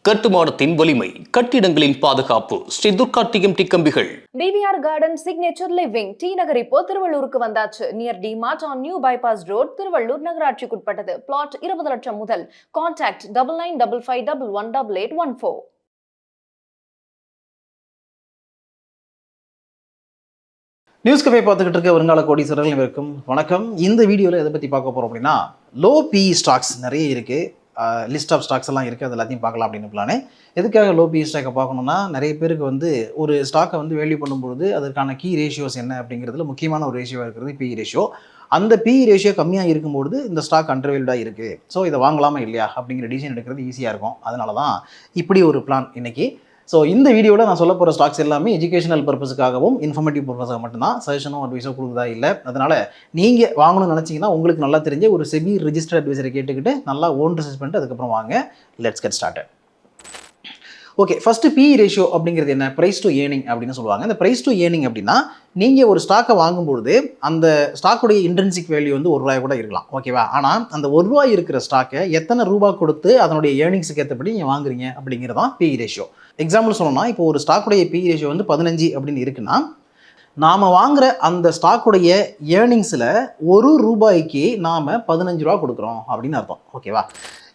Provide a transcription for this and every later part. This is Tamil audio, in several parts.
கட்டுமானத்தின் வலிமை, கட்டிடங்களின் பாதுகாப்பு. ஸ்ரீ துர்கா டிஎம்டி கம்பிகள். TVR garden signature living T Nagar இப்போ திருவள்ளூருக்கு வந்தாச்சு. Near D Mart on new bypass road, Tiruvallur நகராட்சிக்குட்பட்டது. பிளாட் 20 லட்சம் முதல். கான்டாக்ட் 9955511814. நியூஸ் கஃபே பார்த்துக்கிட்டு இருக்க வருங்கால கோடீஸ்வரர்கள் அனைவருக்கும் வணக்கம். இந்த வீடியோவில் எதை பற்றி பார்க்க போகிறோம் அப்படின்னா, லோ பிஇ ஸ்டாக்ஸ் நிறைய இருக்குது, லிஸ்ட் ஆஃப் ஸ்டாக்ஸ் எல்லாம் இருக்குது, அது எல்லாத்தையும் பார்க்கலாம் அப்படின்னு பிளானு. எதுக்காக லோ பிஇ ஸ்டாக்கை பார்க்கணுன்னா, நிறைய பேருக்கு வந்து ஒரு ஸ்டாக்கை வந்து வேல்யூ பண்ணும்பொழுது அதற்கான கீ ரேஷியோஸ் என்ன அப்படிங்கிறதுல முக்கியமான ஒரு ரேஷியோவாக இருக்கிறது பிஇ ரேஷியோ. அந்த பிஇ ரேஷியோ கம்மியாக இருக்கும்போது இந்த ஸ்டாக் அண்டர்வேல்டாக இருக்குது, ஸோ இதை வாங்கலாமா இல்லையா அப்படிங்கிற டிசிஷன் எடுக்கிறது ஈஸியாக இருக்கும். அதனால தான் இப்படி ஒரு பிளான் இன்றைக்கி. ஸோ இந்த வீடியோவில் நான் சொல்ல போகிற ஸ்டாக்ஸ் எல்லாமே எஜுகேஷனல் பர்பஸுக்காகவும் இன்ஃபர்மேட்டிவ் பர்பஸாக மட்டும்தான், சஜஷனோ அட்வைஸோ கொடுக்குதா இல்லை. அதனால் நீங்கள் வாங்கணும்னு நினச்சிங்கன்னா உங்களுக்கு நல்லா தெரிஞ்ச ஒரு செபி ரிஜிஸ்டர்ட் அட்வைசரை கேட்டுக்கிட்டு நல்லா ஓன் ரிசர்ச் பண்ணிட்டு அதுக்கப்புறம் வாங்க. Let's get started. Okay, first BE ratio அப்படிங்கிறது என்ன? ப்ரைஸ் டு ஏர்னிங் அப்படின்னு சொல்லுவாங்க. இந்த ப்ரைஸ் டு ஏர்னிங் அப்படின்னா, நீங்கள் ஒரு ஸ்டாக்கை வாங்கும்பொழுது அந்த ஸ்டாக்குடைய இன்ட்ரின்சிக் வேல்யூ வந்து ₹1 கூட இருக்கலாம், ஓகேவா? ஆனால் அந்த ₹1 இருக்கிற ஸ்டாக்கை எத்தனை ரூபா கொடுத்து அதனுடைய ஏர்னிங்ஸுக்கு ஏற்றபடி நீங்கள் வாங்குறீங்க அப்படிங்கிறது தான் பிஇ ரேஷியோ. எக்ஸாம்பிள் சொல்லணும்னா, இப்போ ஒரு ஸ்டாக்குடைய பிஇ ரேஷியோ வந்து 15 அப்படின்னு இருக்குன்னா, நாம் வாங்குகிற அந்த ஸ்டாக்குடைய ஏர்னிங்ஸில் ₹1க்கு நாம் ₹15 கொடுக்குறோம் அப்படின்னு அர்த்தம், ஓகேவா?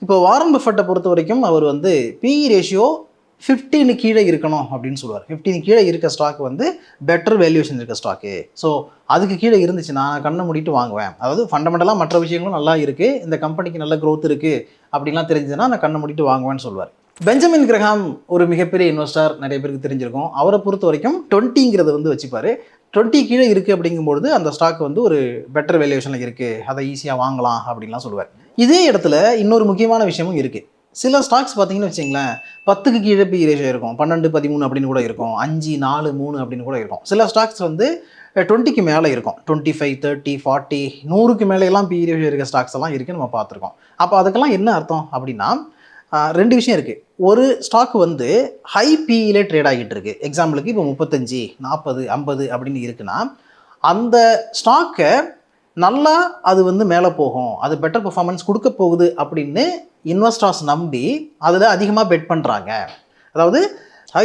இப்போ வாரன் பஃபெட்டை பொறுத்த வரைக்கும் அவர் வந்து பிஇ ரேஷியோ 15 கீழே இருக்கணும் அப்படின்னு சொல்லுவார். 15 கீழே இருக்க ஸ்டாக் வந்து பெட்டர் வேல்யூஷன் இருக்க ஸ்டாக்கு. ஸோ அதுக்கு கீழே இருந்துச்சு நான் கண்ணை மூடிட்டு வாங்குவேன். அதாவது ஃபண்டமெண்டலாக மற்ற விஷயங்களும் நல்லா இருக்குது, இந்த கம்பெனிக்கு நல்ல க்ரோத் இருக்குது அப்படின்லாம் தெரிஞ்சுன்னா நான் கண்ணை மூடிட்டு வாங்குவேன்னு சொல்லுவார். பெஞ்சமின் கிரஹாம் ஒரு மிகப்பெரிய இன்வெஸ்டர், நிறைய பேருக்கு தெரிஞ்சிருக்கும். அவரை பொறுத்த வரைக்கும் 20ங்கிறத வந்து வச்சுப்பார். 20 கீழே இருக்குது அப்படிங்கும்பொழுது அந்த ஸ்டாக் வந்து ஒரு பெட்டர் வேல்யூஷனில் இருக்குது, அதை ஈஸியாக வாங்கலாம் அப்படின்லாம் சொல்லுவார். இதே இடத்துல இன்னொரு முக்கியமான விஷயமும் இருக்குது. சில ஸ்டாக்ஸ் பார்த்தீங்கன்னு வச்சிங்களேன், 10க்கு கீழே பிஇ ரேஷியோ இருக்கும், 12, 13 அப்படின்னு கூட இருக்கும், 5, 4, 3 அப்படின்னு கூட இருக்கும். சில ஸ்டாக்ஸ் வந்து 20க்கு மேலே இருக்கும், 25, 30, 40, 100க்கு மேலேலாம் பிஇ ரேஷியோ இருக்க ஸ்டாக்ஸ் எல்லாம் இருக்குது, நம்ம பார்த்துருக்கோம். அப்போ அதுக்கெல்லாம் என்ன அர்த்தம் அப்படின்னா, 2 விஷயம் இருக்குது. ஒரு ஸ்டாக் வந்து ஹை பிஇலே ட்ரேட் ஆகிட்டு இருக்குது. எக்ஸாம்பிளுக்கு இப்போ 35, 40, 50 அப்படின்னு இருக்குன்னா, அந்த ஸ்டாக்கை நல்லா அது வந்து மேலே போகும், அது பெட்டர் பெர்ஃபார்மன்ஸ் கொடுக்க போகுது அப்படின்னு இன்வெஸ்டர்ஸ் நம்பி அதில் அதிகமாக பெட் பண்ணுறாங்க. அதாவது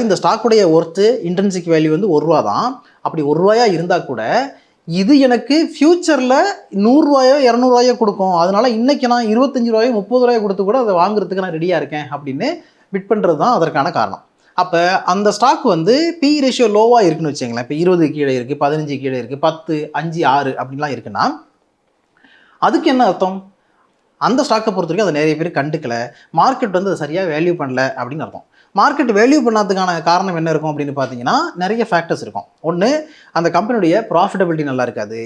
இந்த ஸ்டாக்குடைய ஒர்த்து இன்ட்ரின்சிக் வேல்யூ வந்து ₹1 தான். அப்படி ₹1 இருந்தால் கூட இது எனக்கு ஃப்யூச்சரில் ₹100, ₹200 கொடுக்கும், அதனால் இன்றைக்கி நான் ₹25, ₹30 கொடுத்து கூட அதை வாங்குறதுக்கு நான் ரெடியாக இருக்கேன் அப்படின்னு பிட் பண்ணுறது தான் அதற்கான காரணம். அப்போ அந்த ஸ்டாக் வந்து பிஇ ரேஷியோ லோவாக இருக்குன்னு வச்சுங்களேன். இப்போ 20 கீழே இருக்குது, 15 கீழே இருக்குது, 10, 5, 6 அப்படின்லாம் இருக்குன்னா அதுக்கு என்ன அர்த்தம்? அந்த ஸ்டாக்கை பொறுத்த வரைக்கும் அதை நிறைய பேர் கண்டுக்கலை, மார்க்கெட் வந்து அதை சரியாக வேல்யூ பண்ணல அப்படின்னு அர்த்தம். மார்க்கெட் வேல்யூ பண்ணாததுக்கான காரணம் என்ன இருக்கும் அப்படின்னு பார்த்தீங்கன்னா, நிறைய ஃபேக்டர்ஸ் இருக்கும். ஒன்று, அந்த கம்பெனியுடைய ப்ராஃபிட்டபிலிட்டி நல்லா இருக்காது,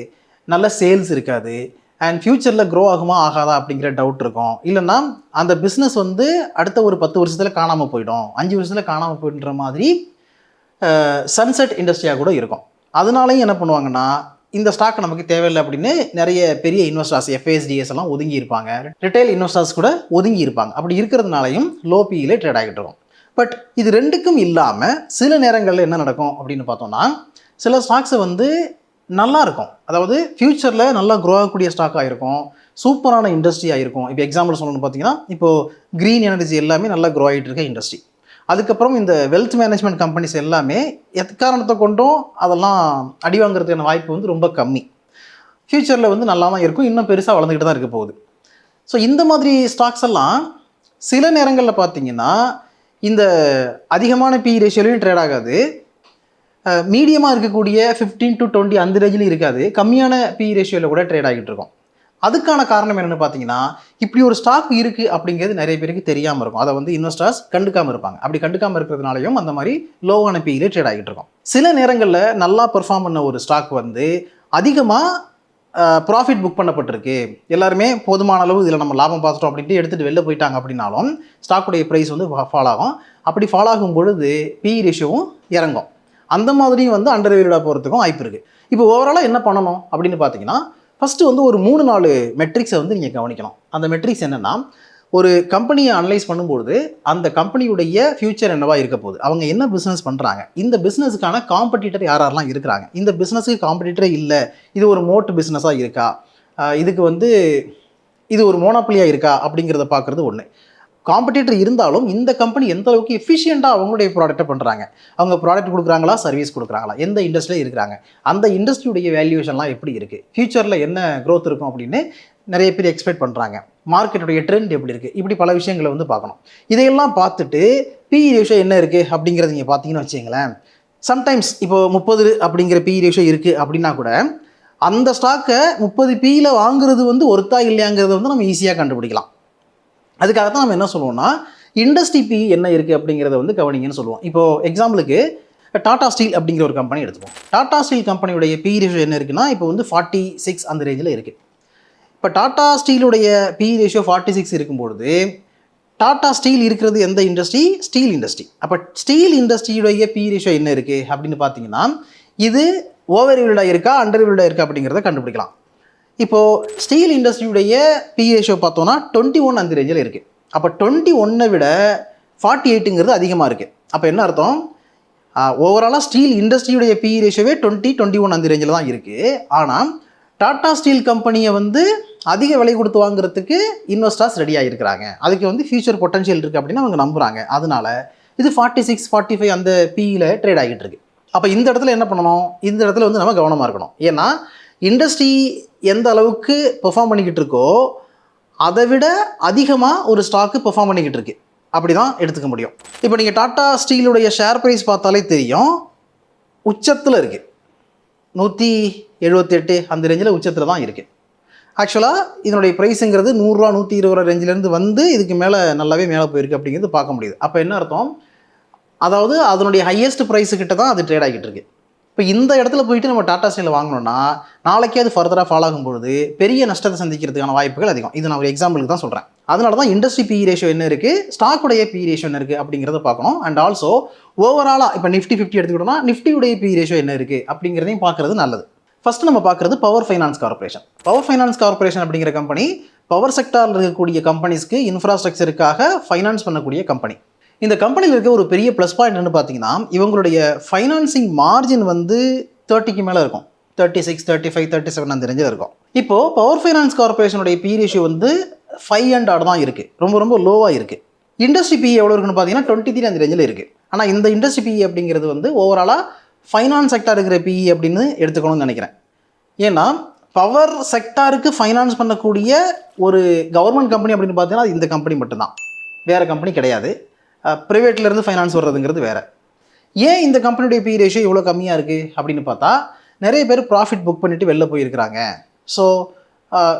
நல்ல சேல்ஸ் இருக்காது, அண்ட் ஃப்யூச்சரில் க்ரோ ஆகுமா ஆகாதா அப்படிங்கிற டவுட் இருக்கும். இல்லைன்னா அந்த பிஸ்னஸ் வந்து அடுத்த ஒரு 10 வருஷத்தில் காணாமல் போயிடும், 5 வருஷத்தில் காணாமல் போயிடுற மாதிரி சன்செட் இண்டஸ்ட்ரியாக கூட இருக்கும். அதனாலையும் என்ன பண்ணுவாங்கன்னா, இந்த ஸ்டாக் நமக்கு தேவையில்லை அப்படின்னு நிறைய பெரிய இன்வெஸ்டர்ஸ், எஃப்ஏஎஸ்டிஎஸ் எல்லாம் ஒதுங்கி இருப்பாங்க, ரிட்டைல் இன்வெஸ்டர்ஸ் கூட ஒதுங்கி இருப்பாங்க. அப்படி இருக்கிறதுனாலையும் லோ பிஇலே ட்ரேட் ஆகிட்டு இருக்கும். பட் இது ரெண்டுக்கும் இல்லாமல் சில நேரங்களில் என்ன நடக்கும் அப்படின்னு பார்த்தோம்னா, சில ஸ்டாக்ஸை வந்து நல்லா இருக்கும், அதாவது ஃப்யூச்சரில் நல்லா க்ரோ ஆகக்கூடிய ஸ்டாக்காக இருக்கும், சூப்பரான இண்டஸ்ட்ரியாக இருக்கும். இப்போ எக்ஸாம்பிள் சொல்லணும்னு பார்த்தீங்கன்னா, இப்போது க்ரீன் எனர்ஜி எல்லாமே நல்லா க்ரோ ஆகிட்டு இருக்க இண்டஸ்ட்ரி. அதுக்கப்புறம் இந்த வெல்த் மேனேஜ்மெண்ட் கம்பெனிஸ் எல்லாமே எக்காரணத்தை கொண்டும் அதெல்லாம் அடி வாங்குறதுக்கான வாய்ப்பு வந்து ரொம்ப கம்மி. ஃப்யூச்சரில் வந்து நல்லா தான் இருக்கும், இன்னும் பெருசாக வளர்ந்துக்கிட்டு தான் இருக்க போகுது. ஸோ இந்த மாதிரி ஸ்டாக்ஸ் எல்லாம் சில நேரங்களில் பார்த்தீங்கன்னா இந்த அதிகமான பிஇ ரேஷியோலையும் ட்ரேட் ஆகாது, மீடியமாக இருக்கக்கூடிய 15 to 20 அந்த ரேஞ்சிலையும் இருக்காது, கம்மியான பிஇ ரேஷியோவில் கூட ட்ரேட் ஆகிட்டு இருக்கும். அதுக்கான காரணம் என்னென்னு பார்த்தீங்கன்னா, இப்படி ஒரு ஸ்டாக் இருக்குது அப்படிங்கிறது நிறைய பேருக்கு தெரியாமல் இருக்கும். அதை வந்து இன்வெஸ்டர்ஸ் கண்டுக்காமல் இருப்பாங்க. அப்படி கண்டுக்காமல் இருக்கிறதுனாலையும் அந்த மாதிரி லோவான பிஇலே ட்ரேட் ஆகிட்டு இருக்கும். சில நேரங்களில் நல்லா பெர்ஃபார்ம் பண்ண ஒரு ஸ்டாக் வந்து அதிகமாக ப்ராஃபிட் புக் பண்ணப்பட்டிருக்கு, எல்லாருமே போதுமான அளவு இதில் நம்ம லாபம் பார்த்துட்டோம் அப்படின்ட்டு எடுத்துகிட்டு வெளில போயிட்டாங்க அப்படின்னாலும் ஸ்டாக்குடைய ப்ரைஸ் வந்து ஃபால் ஆகும். அப்படி ஃபால் ஆகும் பொழுது பிஇ ரேஷியோவும் இறங்கும். அந்த மாதிரியும் வந்து அண்டர் வேல்யூடாக போகிறதுக்கும் வாய்ப்பு இருக்குது. இப்போ ஓவராலாக என்ன பண்ணணும் அப்படின்னு பார்த்தீங்கன்னா, ஃபஸ்ட்டு வந்து ஒரு 3-4 மெட்ரிக்ஸை வந்து நீங்கள் கவனிக்கணும். அந்த மெட்ரிக்ஸ் என்னென்னா, ஒரு கம்பெனியை அனலைஸ் பண்ணும்போது அந்த கம்பெனியுடைய ஃப்யூச்சர் என்னவா இருக்க போகுது, அவங்க என்ன பிஸ்னஸ் பண்ணுறாங்க, இந்த பிஸ்னஸுக்கான காம்படிட்டர் யாரெல்லாம் இருக்கிறாங்க, இந்த பிஸ்னஸுக்கு காம்படிட்டரே இல்லை, இது ஒரு மோட்டு பிஸ்னஸாக இருக்கா, இதுக்கு வந்து இது ஒரு மோனோப்பலியாக இருக்கா அப்படிங்கிறத பார்க்குறது ஒன்று. காம்படிட்டர் இருந்தாலும் இந்த கம்பெனி எந்த அளவுக்கு எஃபிஷியண்ட்டாக அவங்களுடைய ப்ராடக்ட்டை பண்ணுறாங்க, அவங்க ப்ராடக்ட் கொடுக்குறாங்களா, சர்வீஸ் கொடுக்குறாங்களா, எந்த இண்டஸ்ட்ரியில் இருக்கிறாங்க, அந்த இண்டஸ்ட்ரியுடைய வேல்யூவேஷன்லாம் எப்படி இருக்குது, ஃபியூச்சரில் என்ன க்ரோத் இருக்கும் அப்படின்னு நிறைய பேர் எக்ஸ்பெக்ட் பண்ணுறாங்க, மார்க்கெட்டுடைய ட்ரெண்ட் எப்படி இருக்குது, இப்படி பல விஷயங்களை வந்து பார்க்கணும். இதையெல்லாம் பார்த்துட்டு பிஇ ரேஷியோ என்ன இருக்குது அப்படிங்கிறது நீங்கள் பார்த்தீங்கன்னு வச்சுங்களேன், சம்டைம்ஸ் இப்போ 30 அப்படிங்கிற பிஇ ரேஷியோ இருக்குது அப்படின்னா கூட அந்த ஸ்டாக்கை 30 பியில் வாங்குறது வந்து ஒர்த்தா இல்லையாங்கிறத வந்து நம்ம ஈஸியாக கண்டுபிடிக்கலாம். அதுக்காக தான் நம்ம என்ன சொல்லுவோம்னா இண்டஸ்ட்ரி பி என்ன இருக்குது அப்படிங்கிறத வந்து கவனிங்கன்னு சொல்லுவோம். இப்போது எக்ஸாம்பிளுக்கு டாடா ஸ்டீல் அப்படிங்கிற ஒரு கம்பெனி எடுத்துப்போம். டாடா ஸ்டீல் கம்பெனியுடைய பி ரேஷியோ என்ன இருக்குன்னா இப்போ வந்து 46 அந்த ரேஞ்சில் இருக்குது. இப்போ டாடா ஸ்டீலுடைய பி ரேஷியோ 46 இருக்கும்பொழுது டாடா ஸ்டீல் இருக்கிறது எந்த இண்டஸ்ட்ரி? Steel industry. அப்போ ஸ்டீல் இண்டஸ்ட்ரியுடைய பி ரேஷியோ என்ன இருக்குது அப்படின்னு பார்த்தீங்கன்னா இது ஓவர் வேல்யூடாக இருக்கா, அண்டர் வேல்யூடாக இருக்கா அப்படிங்கிறத கண்டுபிடிக்கலாம். இப்போது ஸ்டீல் இண்டஸ்ட்ரியுடைய பி ரேஷியோ பார்த்தோன்னா 21 அந்த ரேஞ்சில் இருக்குது. அப்போ 21 விட 48ங்கிறது அதிகமாக இருக்குது. அப்போ என்ன அர்த்தம்? ஓவராலாக ஸ்டீல் இண்டஸ்ட்ரியுடைய பி ரேஷியோவே 21 அந்த ரேஞ்சில் தான் இருக்குது. ஆனால் டாடா ஸ்டீல் கம்பெனியை வந்து அதிக விலை கொடுத்து வாங்குறதுக்கு இன்வெஸ்டர்ஸ் ரெடியாக இருக்கிறாங்க, அதுக்கு வந்து ஃபியூச்சர் பொட்டன்ஷியல் இருக்குது அப்படின்னு அவங்க நம்புகிறாங்க. அதனால இது 46, 45 அந்த பியில் ட்ரேட் ஆகிட்டு இருக்கு. அப்போ இந்த இடத்துல என்ன பண்ணணும்? இந்த இடத்துல வந்து நம்ம கவனமாக இருக்கணும். ஏன்னா இண்டஸ்ட்ரி எந்த அளவுக்கு பெர்ஃபார்ம் பண்ணிக்கிட்டு இருக்கோ அதை விட அதிகமாக ஒரு ஸ்டாக்கு பெர்ஃபார்ம் பண்ணிக்கிட்டு இருக்கு, அப்படி தான் எடுத்துக்க முடியும். இப்போ நீங்கள் டாடா ஸ்டீலுடைய ஷேர் ப்ரைஸ் பார்த்தாலே தெரியும், உச்சத்தில் இருக்குது, 178 அந்த ரேஞ்சில் உச்சத்தில் தான் இருக்குது. ஆக்சுவலாக இதனுடைய ப்ரைஸுங்கிறது 100 ரூபா 120 ரூபா ரேஞ்சிலேருந்து வந்து இதுக்கு மேலே நல்லாவே மேலே போயிருக்கு அப்படிங்கிறது பார்க்க முடியுது. அப்போ என்ன அர்த்தம்? அதாவது அதனுடைய ஹையஸ்ட் ப்ரைஸுக்கிட்ட தான் அது ட்ரேட் ஆகிட்டு இருக்கு. இப்போ இந்த இடத்துல போயிட்டு நம்ம டாடா ஸ்டீலில் வாங்கினோம்னா நாளைக்கே அது ஃபர்தராக ஃபாலோ ஆகும்பொழுது பெரிய நஷ்டத்தை சந்திக்கிறதுக்கான வாய்ப்புகள் அதிகம். இது நான் ஒரு எக்ஸாம்பிளுக்கு தான் சொல்கிறேன். அதனால தான் இண்டஸ்ட்ரி பி ரேஷியோ என்ன இருக்குது, ஸ்டாக்குடைய பி ரேஷியோ என்ன இருக்குது அப்படிங்கிறத பார்க்கணும். அண்ட் ஆல்சோ ஓவராலாக இப்போ நிஃப்டி 50 எடுத்துக்கிட்டோம்னா நிஃப்டியுடைய பி ரேஷியோ என்ன இருக்குது அப்படிங்கிறதையும் பார்க்குறது நல்லது. ஃபஸ்ட்டு நம்ம பார்க்குறது power finance corporation. Power finance corporation அப்படிங்கிற கம்பெனி பவர் செக்டாரில் இருக்கக்கூடிய கம்பெனிஸ்க்கு இன்ஃப்ராஸ்ட்ரக்சருக்காக ஃபைனான்ஸ் பண்ணக்கூடிய கம்பெனி. இந்த கம்பெனியில் இருக்க ஒரு பெரிய ப்ளஸ் பாயிண்ட் என்ன பார்த்தீங்கன்னா இவங்களுடைய ஃபைனான்சிங் மார்ஜின் வந்து 30க்கு மேலே இருக்கும், 36, 35, 37 அந்த ரேஞ்சில் இருக்கும். இப்போது பவர் ஃபைனான்ஸ் கார்பரேஷனுடைய பி ரேஷியோ வந்து 5 and odd தான் இருக்குது, ரொம்ப ரொம்ப லோவாக இருக்குது. இண்டஸ்ட்ரி பி எவ்வளோ இருக்குன்னு பார்த்தீங்கன்னா 23 அந்த ரேஞ்சில் இருக்குது. ஆனால் இந்த இண்டஸ்ட்ரி பி அப்படிங்கிறது வந்து ஓவராலாக ஃபைனான்ஸ் செக்டார் இருக்கிற பிஇ அப்படின்னு எடுத்துக்கணும்னு நினைக்கிறேன். ஏன்னா பவர் செக்டாருக்கு ஃபைனான்ஸ் பண்ணக்கூடிய ஒரு கவர்மெண்ட் கம்பெனி அப்படின்னு பார்த்தீங்கன்னா அது இந்த கம்பெனி மட்டும்தான், வேறு கம்பெனி கிடையாது. ப்ரைவேட்லேருந்து ஃபைனான்ஸ் வர்றதுங்கிறது வேறு. ஏன் இந்த கம்பெனியுடைய பி ரேஷியோ இவ்வளோ கம்மியாக இருக்குது அப்படின்னு பார்த்தா நிறைய பேர் ப்ராஃபிட் புக் பண்ணிவிட்டு வெளில போயிருக்கிறாங்க. ஸோ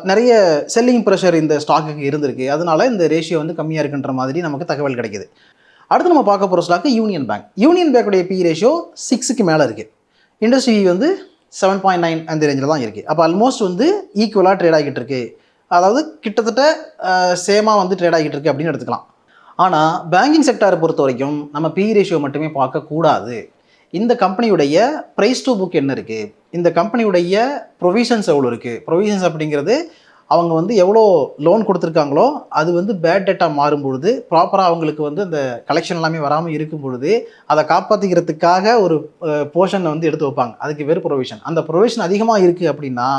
நிறைய செல்லிங் ப்ரெஷர் இந்த ஸ்டாக்குக்கு இருந்திருக்கு, அதனால இந்த ரேஷியோ வந்து கம்மியாக இருக்குன்ற மாதிரி நமக்கு தகவல் கிடைக்கிது. அடுத்து நம்ம பார்க்க போகிற ஸ்டாக்கு யூனியன் பேங்க். யூனியன் பேங்குடைய பி ரேஷியோ 6க்கு மேலே இருக்குது. இண்டஸ்ட்ரி வந்து 7.9 அந்த ரேஞ்சில் தான் இருக்குது. அப்போ ஆல்மோஸ்ட் வந்து ஈக்குவலாக ட்ரேட் ஆகிட்டு இருக்கு, அதாவது கிட்டத்தட்ட சேமாக வந்து ட்ரேட் ஆகிட்டு இருக்கு அப்படின்னு எடுத்துக்கலாம். ஆனால் பேங்கிங் செக்டாரை பொறுத்த வரைக்கும் நம்ம பி ரேஷியோ மட்டுமே பார்க்கக்கூடாது. இந்த கம்பெனியுடைய ப்ரைஸ் டு புக் என்ன இருக்குது, இந்த கம்பெனியுடைய ப்ரொவிஷன்ஸ் எவ்வளோ இருக்குது. ப்ரொவிஷன்ஸ் அப்படிங்கிறது அவங்க வந்து எவ்வளோ லோன் கொடுத்துருக்காங்களோ அது வந்து பேட் டேட்டா மாறும்பொழுது ப்ராப்பராக அவங்களுக்கு வந்து அந்த கலெக்ஷன் எல்லாமே வராமல் இருக்கும் பொழுது அதை காப்பாற்றிக்கிறதுக்காக ஒரு போர்ஷனை வந்து எடுத்து வைப்பாங்க, அதுக்கு வேறு ப்ரொவிஷன். அந்த ப்ரொவிஷன் அதிகமாக இருக்குது அப்படின்னா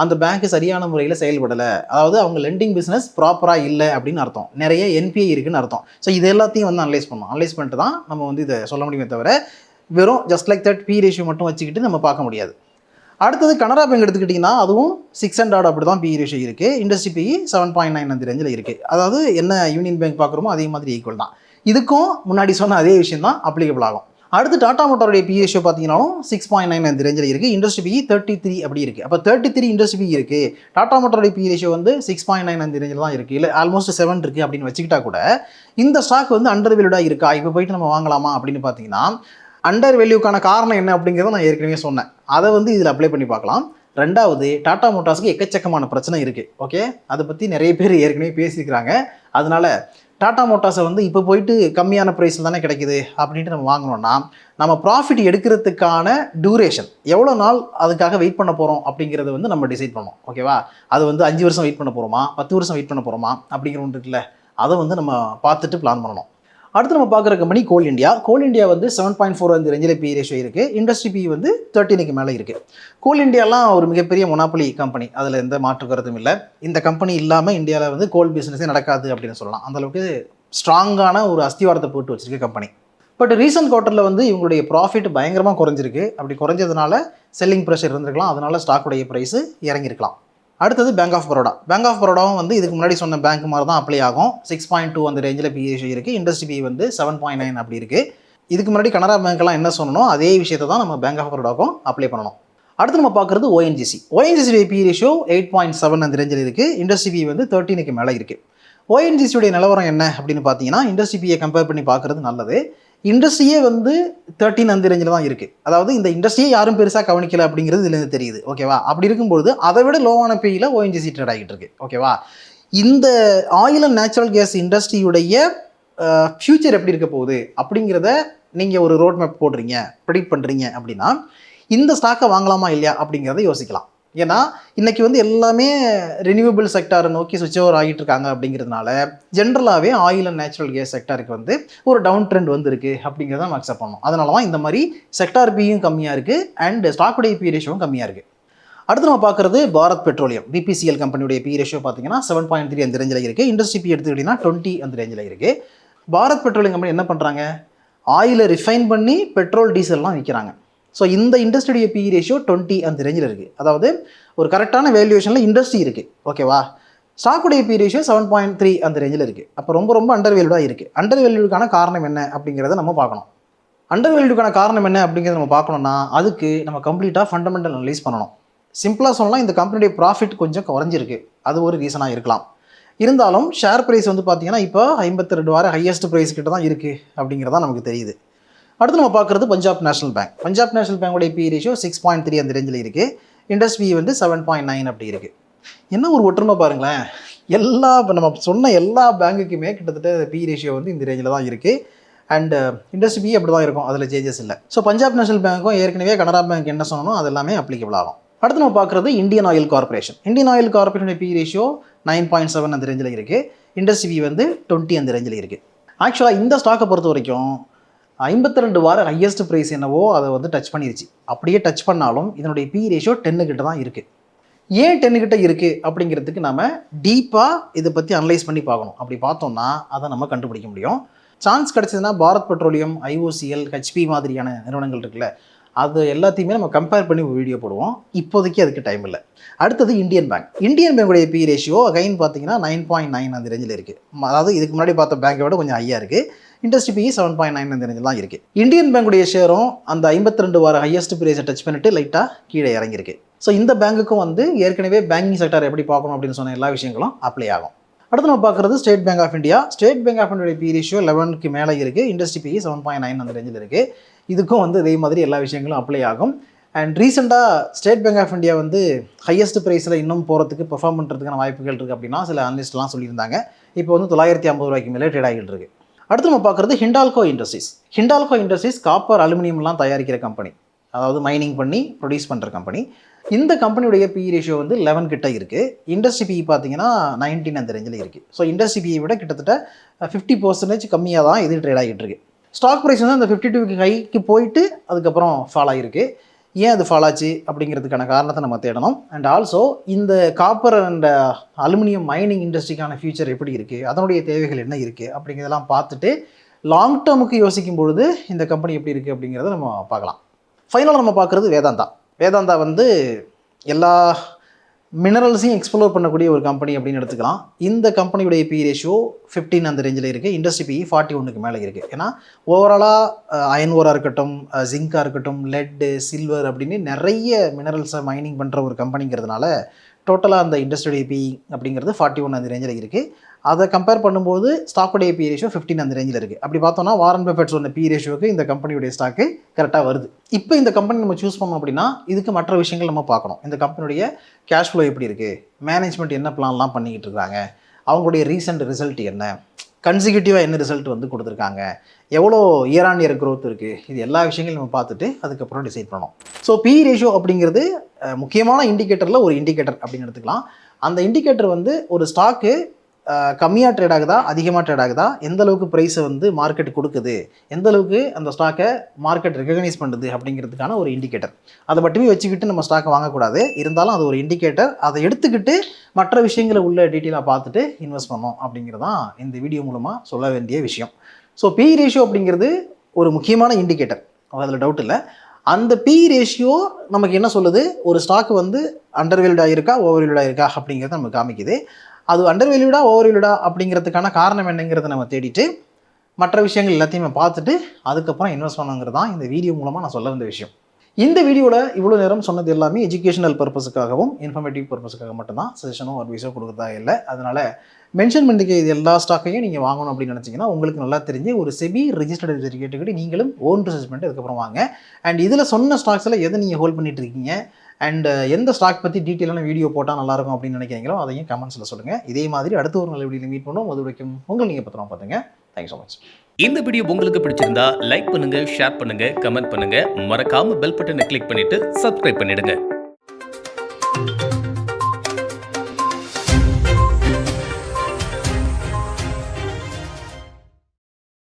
அந்த பேங்க் சரியான முறையில் செயல்படலை, அதாவது அவங்க லெண்டிங் பிஸ்னஸ் ப்ராப்பராக இல்லை அப்படின்னு அர்த்தம், நிறைய என்பிஐ இருக்குன்னு அர்த்தம். ஸோ இது எல்லாத்தையும் வந்து அனலைஸ் பண்ணணும். அனலைஸ் பண்ணிட்டு தான் நம்ம வந்து இதை சொல்ல முடியுமே தவிர வெறும் just like that B ratio மட்டும் வச்சுக்கிட்டு நம்ம பார்க்க முடியாது. அடுத்தது கனரா பேங்க் எடுத்துக்கிட்டிங்கன்னா அதுவும் 6 and odd அப்படி தான் பி ரேஷியோ இருக்குது. இண்டஸ்ட்ரி பி 7.9 அந்த ரேஞ்சில் இருக்குது. அதாவது என்ன யூனியன் பேங்க் பார்க்குறோமோ அதே மாதிரி ஈக்குவல் தான். இதுக்கும் முன்னாடி சொன்ன அதே விஷயம் தான் அப்ளிகபிள் ஆகும். அடுத்து டாடா மோட்டாருடைய பி ரேஷியோ பார்த்தீங்கன்னாலும் 6.9 அந்த ரேஞ்சில் இருக்குது. இண்டஸ்ட்ரி பி 33 அப்படி இருக்குது. அப்போ 33 இண்டஸ்ட்ரி பி இருக்குது, டாடா மோட்டாருடைய பி ரேஷியோ வந்து 6.9 அந்த ரேஞ்சில் தான் இருக்குது, இல்லை ஆல்மோஸ்ட் 7 இருக்குது அப்படின்னு வச்சுக்கிட்டா கூட இந்த ஸ்டாக் வந்து அண்டர் வேல்யூடாக இருக்கா, இப்போ போயிட்டு நம்ம வாங்கலாமா அப்படின்னு பார்த்தீங்கன்னா அண்டர் வேல்யூக்கான காரணம் என்ன அப்படிங்கிறத நான் ஏற்கனவே சொன்னேன், அதை வந்து இதில் அப்ளை பண்ணி பார்க்கலாம். ரெண்டாவது, டாடா மோட்டார்ஸுக்கு எக்கச்சக்கமான பிரச்சனை இருக்குது. ஓகே, அதை பற்றி நிறைய பேர் ஏற்கனவே பேசியிருக்கிறாங்க. அதனால டாடா மோட்டார்ஸை வந்து இப்போ போயிட்டு கம்மியான ப்ரைஸில் தானே கிடைக்குது அப்படின்ட்டு நம்ம வாங்கினோன்னா நம்ம ப்ராஃபிட் எடுக்கிறதுக்கான டியூரேஷன் எவ்வளோ நாள் அதுக்காக வெயிட் பண்ண போகிறோம் அப்படிங்கிறத வந்து நம்ம டிசைட் பண்ணோம். ஓகேவா, அது வந்து 5 வருஷம் வெயிட் பண்ண போகிறோமா, 10 வருஷம் வெயிட் பண்ண போகிறோமா அப்படிங்கிற ஒன்று இருக்குல்ல, அதை வந்து நம்ம பார்த்துட்டு பிளான் பண்ணணும். அடுத்து நம்ம பார்க்குற கம்பெனி கோல் இண்டியா. கோல் இண்டியா வந்து 7.4 அந்த ரேஞ்சில் பி ரேஷியோ இருக்குது. இண்டஸ்ட்ரி பி வந்து 13க்கு மேலே இருக்குது. கோல் இண்டியாலாம் ஒரு மிகப்பெரிய மொனாப்பலி கம்பெனி, அதில் எந்த மாற்று கருத்தும் இல்லை. இந்த கம்பெனி இல்லாமல் இந்தியாவில் வந்து கோல் பிஸ்னஸே நடக்காது அப்படின்னு சொல்லலாம். அந்தளவுக்கு ஸ்ட்ராங்கான ஒரு அஸ்திவாரத்தை போட்டு வச்சிருக்க கம்பெனி. பட் ரீசன்ட் குவார்ட்டரில் வந்து இவங்களுடைய ப்ராஃபிட் பயங்கரமாக குறைஞ்சிருக்கு. அப்படி குறைஞ்சதுனால செல்லிங் ப்ரெஷர் இருந்திருக்கலாம், அதனால ஸ்டாக்குடைய ப்ரைஸு இறங்கியிருக்கலாம். அடுத்தது Bank of Baroda. Bank of பரோடாவும் வந்து இதுக்கு முன்னாடி சொன்ன பேங்க் மாதிரி தான் அப்ளை ஆகும். 6.2 அந்த ரேஞ்சில் PE ரேஷியோ இருக்குது. இண்டஸ்ட்ரி PE வந்து 7.9 அப்படி இருக்குது. இதுக்கு முன்னாடி கனரா பேங்க்லாம் என்ன சொன்னோம் அதே விஷயத்தை தான் நம்ம பேங்க் ஆஃப் பரோடாவுக்கும் அப்ளை பண்ணணும். அடுத்து நம்ம பார்க்குறது ONGC. ONGC PE ரேஷியோ 8.7 அந்த ரேஞ்சில் இருக்குது. இண்டஸ்ட்ரி PE வந்து 13க்கு மேலே இருக்குது. ONGCயுடைய நிலவரம் என்ன அப்படின்னு பார்த்தீங்கன்னா, இண்டஸ்ட்ரி PE கம்பேர் பண்ணி பார்க்குறது நல்லது. இண்டஸ்ட்ரியே வந்து 13 அந்த ரேஞ்சில் தான் இருக்குது. அதாவது இந்த இண்டஸ்ட்ரியே யாரும் பெருசாக கவனிக்கல அப்படிங்கிறது இதுலேருந்து தெரியுது. ஓகேவா? அப்படி இருக்கும்போது அதை விட லோவான PEயில் ONGC ட்ரேட் ஆகிட்டு இருக்கு. ஓகேவா? இந்த ஆயில் அண்ட் நேச்சுரல் கேஸ் இண்டஸ்ட்ரியுடைய ஃபியூச்சர் எப்படி இருக்க போகுது அப்படிங்கிறத நீங்கள் ஒரு ரோட் மேப் போடுறீங்க, ப்ரெடிக்ட் பண்ணுறீங்க அப்படின்னா இந்த ஸ்டாக்கை வாங்கலாமா இல்லையா அப்படிங்கிறத யோசிக்கலாம். ஏன்னா இன்றைக்கி வந்து எல்லாமே ரினியூவபிள் செக்டாரை நோக்கி சுவிட்ச் ஓவர் ஆகிட்டு இருக்காங்க. அப்படிங்கிறதுனால ஜென்ரலாகவே ஆயில் அண்ட் நேச்சுரல் கேஸ் செக்டாருக்கு வந்து ஒரு டவுன் ட்ரெண்ட் வந்துருக்கு அப்படிங்கிறத நம்ம அக்செப்ட் பண்ணணும். அதனால தான் இந்த மாதிரி செக்டார் பியும் கம்மியாக இருக்குது அண்ட் ஸ்டாக்குடைய PE ரேஷியோவும் கம்மியாக இருக்குது. அடுத்து நம்ம பார்க்குறது பாரத் பெட்ரோலியம். BPCL கம்பெனியுடைய PE ரேஷியோ பார்த்தீங்கன்னா 7.3 அந்த ரேஞ்சில் இருக்குது. இண்டஸ்ட்ரி PE எடுத்துக்கிட்டிங்கன்னா 20 அந்த ரேஞ்சில் இருக்குது. பாரத் பெட்ரோலியம் கம்பெனி என்ன பண்ணுறாங்க, ஆயிலை ரிஃபைன் பண்ணி பெட்ரோல் டீசல்லாம் விற்கிறாங்க. ஸோ இந்த இண்டஸ்ட்ரியுடைய PE ரேஷியோ 20 அந்த ரேஞ்சில் இருக்குது. அதாவது ஒரு கரெக்டான வேல்யூவேஷனில் இண்டஸ்ட்ரி இருக்குது. ஓகேவா? ஸ்டாக்குடைய PE ரேஷியோ 7.3 அந்த ரேஞ்சில் இருக்குது. அப்போ ரொம்ப அண்டர் வேல்யூடாக இருக்குது. அண்டர் வேல்யூடுக்கான காரணம் என்ன அப்படிங்கிறத நம்ம பார்க்கணும். அண்டர் வேல்யூடுக்கான காரணம் என்ன அப்படிங்கிறத நம்ம பார்க்கணும்னா அதுக்கு நம்ம கம்ப்ளீட்டாக ஃபண்டமெண்டல் அனலைஸ் பண்ணணும். சிம்பிளாக சொல்லலாம், இந்த கம்பெனியுடைய ப்ராஃபிட் கொஞ்சம் குறைஞ்சிருக்கு, அது ஒரு ரீசனாக இருக்கலாம். இருந்தாலும் ஷேர் ப்ரைஸ் வந்து பார்த்தீங்கன்னா இப்போ 52 வார ஹையஸ்ட் ப்ரைஸ் கிட்ட தான் இருக்குது அப்படிங்கிறதான் நமக்கு தெரியுது. அடுத்து நம்ம பார்க்குறது Punjab National Bank. Punjab National பேங்கோடைய PE ரேஷியோ 6.3 அந்த ரேஞ்சில் இருக்குது. இண்டஸ்ட்ரி PE வந்து 7.9 அப்படி இருக்குது. என்ன ஒரு ஒற்றுமை பாருங்களேன், இப்போ நம்ம சொன்ன எல்லா பேங்குக்குமே கிட்டத்தட்ட PE ரேஷியோ வந்து இந்த ரேஞ்சில் தான் இருக்குது. அண்ட் இண்டஸ்ட்ரி PE அப்படி தான் இருக்கும், அதில் சேஞ்சஸ் இல்லை. ஸோ பஞ்சாப் நேஷனல் பேங்க்கும் ஏற்கனவே கனரா பேங்க் என்ன சொன்னோம் அது எல்லாமே அப்ளிகபிள் ஆகும். அடுத்து நம்ம பார்க்குறது Indian Oil Corporation. Indian Oil கார்பரேஷனுடைய PE ரேஷியோ 9.7 அந்த ரேஞ்சில் இருக்குது. இண்டஸ்ட்ரி PE வந்து 20 அந்த ரேஞ்சில் இருக்குது. ஆக்சுவலாக இந்த ஸ்டாக்கை பொறுத்த வரைக்கும் 52 வார ஹையஸ்ட் ப்ரைஸ் என்னவோ அதை வந்து டச் பண்ணிருச்சு. அப்படியே டச் பண்ணாலும் இதனுடைய PE ரேஷியோ 10 கிட்ட தான் இருக்குது. ஏன் 10 கிட்ட இருக்குது அப்படிங்கிறதுக்கு நம்ம டீப்பாக இதை பற்றி அனலைஸ் பண்ணி பார்க்கணும். அப்படி பார்த்தோம்னா அதை நம்ம கண்டுபிடிக்க முடியும். சான்ஸ் கிடச்சதுன்னா பாரத் பெட்ரோலியம், IOCL, HP மாதிரியான நிறுவனங்கள் இருக்குல்ல, அது எல்லாத்தையுமே நம்ம கம்பேர் பண்ணி ஒரு வீடியோ போடுவோம். இப்போதைக்கு அதுக்கு டைம் இல்லை. அடுத்தது இந்தியன் பேங்க். இந்தியன் பேங்குடைய PE ரேஷியோ அகைன் பார்த்தீங்கன்னா 9.9 அந்த ரேஞ்சில் இருக்குது. அதாவது இதுக்கு முன்னாடி பார்த்த பேங்கை விட கொஞ்சம் ஹையாக இருக்குது. இண்டஸ்ட்ரி PE 7.9 அந்த ரேஞ்சில் தான் இருக்குது. இந்தியன் பேங்குடைய ஷேரும் அந்த 52 வார ஹையஸ்ட் ப்ரைஸை டச் பண்ணிட்டு லைட்டாக கீழே இறங்கியிருக்கு. ஸோ இந்த பேங்குக்கும் வந்து ஏற்கனவே பேங்கிங் செக்டார் எப்படி பார்க்கணும் அப்படின்னு சொன்ன எல்லா விஷயங்களும் அப்ளை ஆகும். அடுத்து நம்ம பார்க்குறது state bank of India. State bank of இந்தியாவுடைய PE ரேஷியோ 11க்கு மேலே இருக்குது. இண்டஸ்ட்ரி PE 7.9 அந்த ரேஞ்சில் இருக்குது. இதுக்கும் வந்து இதே மாதிரி எல்லா விஷயங்களும் அப்ளை ஆகும். அண்ட் ரீசெண்டாக ஸ்டேட் பேங்க் ஆஃப் இந்தியா வந்து ஹையஸ்ட் ப்ரைஸில் இன்னும் போகிறதுக்கு பெர்ஃபார்ம் பண்ணுறதுக்கான வாய்ப்புகள் இருக்குது அப்படின்னா சில அனலிஸ்ட்லாம் சொல்லியிருந்தாங்க. இப்போ வந்து 950 ரூபாய்க்கு மேலே ட்ரேட் ஆகிட்டு இருக்குது. அடுத்து நம்ம பார்க்குறது Hindalco Industries. Hindalco Industries copper அலுமினியம்லாம் தயாரிக்கிற கம்பெனி, அதாவது மைனிங் பண்ணி ப்ரொடியூஸ் பண்ணுற கம்பெனி. இந்த கம்பெனியுடைய PE ரேஷியோ வந்து 11 கிட்ட இருக்குது. இண்டஸ்ட்ரி PE பார்த்தீங்கன்னா 19 அந்த ரேஞ்சில் இருக்குது. ஸோ இண்டஸ்ட்ரி PE விட கிட்டத்தட்ட 50% கம்மியாக தான் இது ட்ரேட் ஆகிட்டு இருக்கு. ஸ்டாக் ப்ரைஸ் வந்து அந்த 52 ஹைக்கு போயிட்டு அதுக்கப்புறம் ஃபால் ஆகிருக்கு. ஏன் அது ஃபால் ஆச்சு அப்படிங்கிறதுக்கான காரணத்தை நம்ம தேடணும். அண்ட் ஆல்சோ இந்த காப்பர் அண்ட் அலுமினியம் மைனிங் இண்டஸ்ட்ரிக்கான ஃபியூச்சர் எப்படி இருக்குது, அதனுடைய தேவைகள் என்ன இருக்குது அப்படிங்கிறதெல்லாம் பார்த்துட்டு லாங் டேர்முக்கு யோசிக்கும் பொழுது இந்த கம்பெனி எப்படி இருக்குது அப்படிங்கிறத நம்ம பார்க்கலாம். ஃபைனலாக நம்ம பார்க்குறது வேதாந்தா. வேதாந்தா வந்து எல்லா மினரல்ஸையும் எக்ஸ்ப்ளோர் பண்ணக்கூடிய ஒரு கம்பெனி அப்படின்னு எடுத்துக்கலாம். இந்த கம்பெனியுடைய PE ரேஷியோ 15 அந்த ரேஞ்சில் இருக்குது. இண்டஸ்ட்ரி PE 41க்கு மேலே இருக்குது. ஏன்னா ஓவராலாக அயன் ஓராக இருக்கட்டும், ஜிங்காக இருக்கட்டும், லெட்டு, சில்வர் அப்படின்னு நிறைய மினரல்ஸை மைனிங் பண்ணுற ஒரு கம்பெனிங்கிறதுனால டோட்டலாக அந்த இண்டஸ்ட்ரியுடைய PE அப்படிங்கிறது 41 அந்த ரேஞ்சில் இருக்குது. அதை கம்பேர் பண்ணும்போது ஸ்டாக்குடைய PE ரேஷியோ 15 அந்த ரேஞ்சில் இருக்குது. அப்படி பார்த்தோம்னா வாரன் பஃபெட் சொன்ன PE ரேஷியோக்கு இந்த கம்பெனியுடைய ஸ்டாக்கு கரெக்டாக வருது. இப்போ இந்த கம்பெனி நம்ம சூஸ் பண்ணோம் அப்படின்னா இதுக்கு மற்ற விஷயங்கள் நம்ம பார்க்கணும். இந்த கம்பெனியுடைய கேஷ் ஃப்ளோ எப்படி இருக்குது, மேனேஜ்மெண்ட் என்ன பிளான்லாம் பண்ணிக்கிட்டு இருக்காங்க, அவங்களுடைய ரீசெண்ட் ரிசல்ட் என்ன, கன்சிக்யூட்டிவாக என்ன ரிசல்ட் வந்து கொடுத்துருக்காங்க, எவ்வளோ இயர் ஆன் இயர் க்ரோத் இருக்குது, இது எல்லா விஷயங்களையும் நம்ம பார்த்துட்டு அதுக்கப்புறம் டிசைட் பண்ணோம். ஸோ PE ரேஷியோ அப்படிங்கிறது முக்கியமான இண்டிகேட்டரில் ஒரு இண்டிகேட்டர் அப்படின்னு எடுத்துக்கலாம். அந்த இண்டிகேட்டர் வந்து ஒரு ஸ்டாக்கு கம்மியாக ட்ரேட் ஆகுதா அதிகமாக ட்ரேட் ஆகுதா, எந்த அளவுக்கு ப்ரைஸை வந்து மார்க்கெட் கொடுக்குது, எந்த அளவுக்கு அந்த ஸ்டாக்கை மார்க்கெட் ரெகக்னைஸ் பண்ணுது அப்படிங்கிறதுக்கான ஒரு இண்டிகேட்டர். அதை மட்டுமே வச்சுக்கிட்டு நம்ம ஸ்டாக்கை வாங்கக்கூடாது. இருந்தாலும் அது ஒரு இண்டிகேட்டர். அதை எடுத்துக்கிட்டு மற்ற விஷயங்களை உள்ள டீட்டெயிலாக பார்த்துட்டு இன்வெஸ்ட் பண்ணோம் அப்படிங்கிறது தான் இந்த வீடியோ மூலமாக சொல்ல வேண்டிய விஷயம். ஸோ PE ரேஷியோ அப்படிங்கிறது ஒரு முக்கியமான இண்டிகேட்டர், அதில் டவுட் இல்லை. அந்த PE ரேஷியோ நமக்கு என்ன சொல்லுது, ஒரு ஸ்டாக் வந்து அண்டர்வேல்யூடாக இருக்கா ஓவர்வேல்யூடாக இருக்கா அப்படிங்கிறத நமக்கு காமிக்குது. அது அண்டர்வேல்யூடா ஓவர்வேல்யூடா அப்படிங்கிறதுக்கான காரணம் என்னங்கிறத நம்ம தேடிட்டு மற்ற விஷயங்கள் எல்லாத்தையுமே பார்த்துட்டு அதுக்கப்புறம் இன்வெஸ்ட் பண்ணுங்கிறது தான் இந்த வீடியோ மூலமாக நான் சொல்ல வந்த விஷயம். இந்த வீடியோவில் இவ்வளோ நேரம் சொன்னது எல்லாமே எஜுகேஷனல் பர்பஸுக்காகவும் இன்ஃபர்மேட்டிவ் பர்பஸுக்காக மட்டும்தான். சஜஷனோ அட்வைஸோ கொடுக்குறதா இல்லை. அதனால் மென்ஷன் பண்ணிக்க இது எல்லா ஸ்டாக்கையும் நீங்கள் வாங்கணும் அப்படின்னு நினச்சிங்கன்னா உங்களுக்கு நல்லா தெரிஞ்சு ஒரு செபி ரெஜிஸ்டர்ட் சர்டிஃபிகேட்டுக்கிட்டு நீங்களும் ஓன் ரிசர்ச் பண்ணிட்டு அதுக்கப்புறம் வாங்க. அண்ட் இதில் சொன்ன ஸ்டாக்ஸில் எதை நீங்கள் ஹோல்ட் பண்ணிட்டு இருக்கீங்க அண்ட் எந்த ஸ்டாக் பற்றி டீட்டெயிலான வீடியோ போட்டால் நல்லாயிருக்கும் அப்படின்னு நினைக்கிறீங்களோ அதையும் கமெண்ட்ஸில் சொல்லுங்கள். இதே மாதிரி அடுத்த ஒரு நல்ல வீடியோவில் மீட் பண்ணுவோம். அது வரைக்கும் உங்களை நீங்கள் பத்திரமா பார்த்துங்க. Thank you so much. இந்த வீடியோ உங்களுக்கு பிடிச்சிருந்தா லைக் பண்ணுங்க, ஷேர் பண்ணுங்க, கமெண்ட் பண்ணுங்க. மறக்காம பெல் பட்டனை கிளிக் பண்ணிட்டு சப்ஸ்கிரைப் பண்ணிடுங்க.